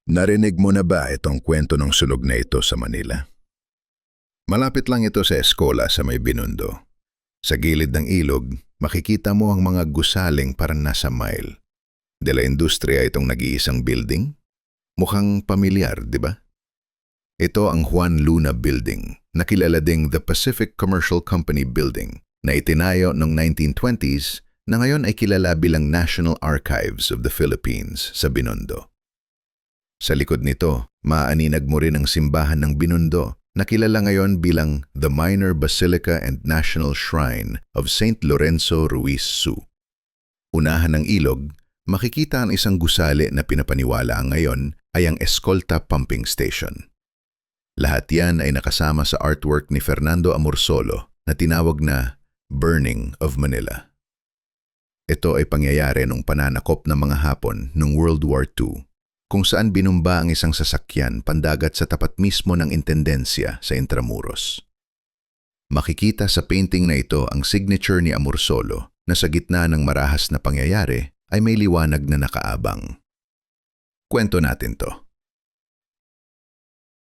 Narinig mo na ba itong kwento ng sunog na ito sa Manila? Malapit lang ito sa eskola sa may Binondo. Sa gilid ng ilog, makikita mo ang mga gusaling parang nasa mile. De la Industria itong nag-iisang building. Mukhang pamilyar, di ba? Ito ang Juan Luna Building, nakilala ding the Pacific Commercial Company Building, na itinayo noong 1920s na ngayon ay kilala bilang National Archives of the Philippines sa Binondo. Sa likod nito, maaaninag mo rin ang simbahan ng Binondo na kilala ngayon bilang the Minor Basilica and National Shrine of St. Lorenzo Ruiz Su. Unahan ng ilog, makikita ang isang gusali na pinapaniwala ngayon ay ang Escolta Pumping Station. Lahat yan ay nakasama sa artwork ni Fernando Amorsolo na tinawag na Burning of Manila. Ito ay pangyayari nung pananakop ng mga Hapon noong World War II, kung saan binumba ang isang sasakyan pandagat sa tapat mismo ng intendensya sa Intramuros. Makikita sa painting na ito ang signature ni Amorsolo na sa gitna ng marahas na pangyayari ay may liwanag na nakaabang. Kwento natin to.